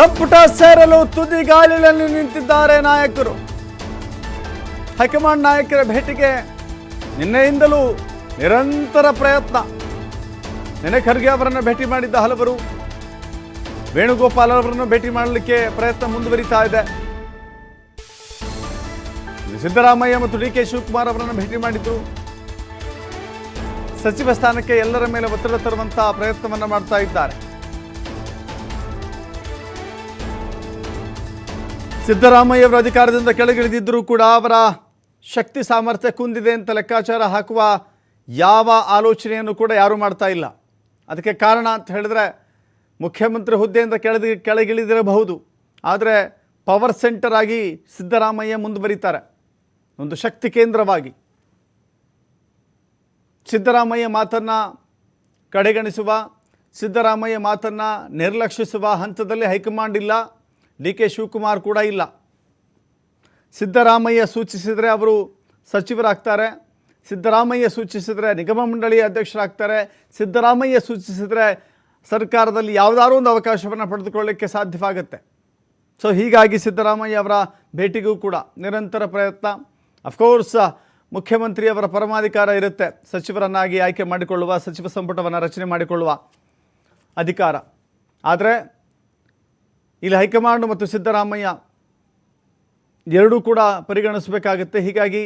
ಸಂಪುಟ ಸೇರಲು ತುದಿಗಾಲಿನಲ್ಲಿ ನಿಂತಿದ್ದಾರೆ ನಾಯಕರು. ಹೈಕಮಾಂಡ್ ನಾಯಕರ ಭೇಟಿಗೆ ನಿನ್ನೆಯಿಂದಲೂ ನಿರಂತರ ಪ್ರಯತ್ನ. ನಿನ್ನೆ ಖರ್ಗೆ ಅವರನ್ನು ಭೇಟಿ ಮಾಡಿದ್ದ ಹಲವರು ವೇಣುಗೋಪಾಲ್ ಅವರನ್ನು ಭೇಟಿ ಮಾಡಲಿಕ್ಕೆ ಪ್ರಯತ್ನ ಮುಂದುವರಿತಾ ಇದೆ. ಸಿದ್ದರಾಮಯ್ಯ ಮತ್ತು ಡಿ ಕೆ ಶಿವಕುಮಾರ್ ಅವರನ್ನು ಭೇಟಿ ಮಾಡಿದ್ರು. ಸಚಿವ ಸ್ಥಾನಕ್ಕೆ ಎಲ್ಲರ ಮೇಲೆ ಒತ್ತಡ ತರುವಂತಹ ಪ್ರಯತ್ನವನ್ನು ಮಾಡ್ತಾ ಇದ್ದಾರೆ. ಸಿದ್ದರಾಮಯ್ಯ ಅವರ ಅಧಿಕಾರದಿಂದ ಕೆಳಗಿಳಿದಿದ್ದರೂ ಕೂಡ ಅವರ ಶಕ್ತಿ ಸಾಮರ್ಥ್ಯ ಕುಂದಿದೆ ಅಂತ ಲೆಕ್ಕಾಚಾರ ಹಾಕುವ ಯಾವ ಆಲೋಚನೆಯನ್ನು ಕೂಡ ಯಾರೂ ಮಾಡ್ತಾ ಇಲ್ಲ. ಅದಕ್ಕೆ ಕಾರಣ ಅಂತ ಹೇಳಿದ್ರೆ ಮುಖ್ಯಮಂತ್ರಿ ಹುದ್ದೆಯಿಂದ ಕೆಳಗಿಳಿದಿರಬಹುದು, ಆದರೆ ಪವರ್ ಸೆಂಟರ್ ಆಗಿ ಸಿದ್ದರಾಮಯ್ಯ ಮುಂದುವರಿತಾರೆ, ಒಂದು ಶಕ್ತಿ ಕೇಂದ್ರವಾಗಿ. ಸಿದ್ದರಾಮಯ್ಯ ಮಾತನ್ನು ಕಡೆಗಣಿಸುವ, ಸಿದ್ದರಾಮಯ್ಯ ಮಾತನ್ನು ನಿರ್ಲಕ್ಷಿಸುವ ಹಂತದಲ್ಲಿ ಹೈಕಮಾಂಡ್ ಇಲ್ಲ, ಡಿ ಕೆ ಶಿವಕುಮಾರ್ ಕೂಡ ಇಲ್ಲ. ಸಿದ್ದರಾಮಯ್ಯ ಸೂಚಿಸಿದರೆ ಅವರು ಸಚಿವರಾಗ್ತಾರೆ, ಸಿದ್ದರಾಮಯ್ಯ ಸೂಚಿಸಿದರೆ ನಿಗಮ ಮಂಡಳಿಯ ಅಧ್ಯಕ್ಷರಾಗ್ತಾರೆ, ಸಿದ್ದರಾಮಯ್ಯ ಸೂಚಿಸಿದರೆ ಸರ್ಕಾರದಲ್ಲಿ ಯಾವುದಾದ್ರೂ ಒಂದು ಅವಕಾಶವನ್ನು ಪಡೆದುಕೊಳ್ಳಲಿಕ್ಕೆ ಸಾಧ್ಯವಾಗುತ್ತೆ. ಸೊ ಹೀಗಾಗಿ ಸಿದ್ದರಾಮಯ್ಯ ಅವರ ಭೇಟಿಗೂ ಕೂಡ ನಿರಂತರ ಪ್ರಯತ್ನ. ಅಫ್ಕೋರ್ಸ್ ಮುಖ್ಯಮಂತ್ರಿಯವರ ಪರಮಾಧಿಕಾರ ಇರುತ್ತೆ, ಸಚಿವರನ್ನಾಗಿ ಆಯ್ಕೆ ಮಾಡಿಕೊಳ್ಳುವ, ಸಚಿವ ಸಂಪುಟವನ್ನು ರಚನೆ ಮಾಡಿಕೊಳ್ಳುವ ಅಧಿಕಾರ. ಆದರೆ ಇಲ್ಲಿ ಹೈಕಮಾಂಡ್ ಮತ್ತು ಸಿದ್ದರಾಮಯ್ಯ ಎರಡೂ ಕೂಡ ಪರಿಗಣಿಸಬೇಕಾಗುತ್ತೆ. ಹೀಗಾಗಿ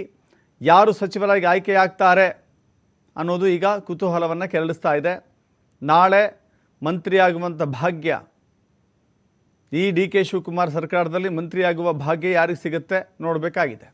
ಯಾರು ಸಚಿವರಾಗಿ ಆಯ್ಕೆಯಾಗ್ತಾರೆ ಅನ್ನೋದು ಈಗ ಕುತೂಹಲವನ್ನು ಕೆರಳಿಸ್ತಾ ಇದೆ. ನಾಳೆ ಮಂತ್ರಿಯಾಗುವಂಥ ಭಾಗ್ಯ, ಈ ಡಿ ಕೆ ಶಿವಕುಮಾರ್ ಸರ್ಕಾರದಲ್ಲಿ ಮಂತ್ರಿಯಾಗುವ ಭಾಗ್ಯ ಯಾರಿಗೆ ಸಿಗುತ್ತೆ ನೋಡಬೇಕಾಗಿದೆ.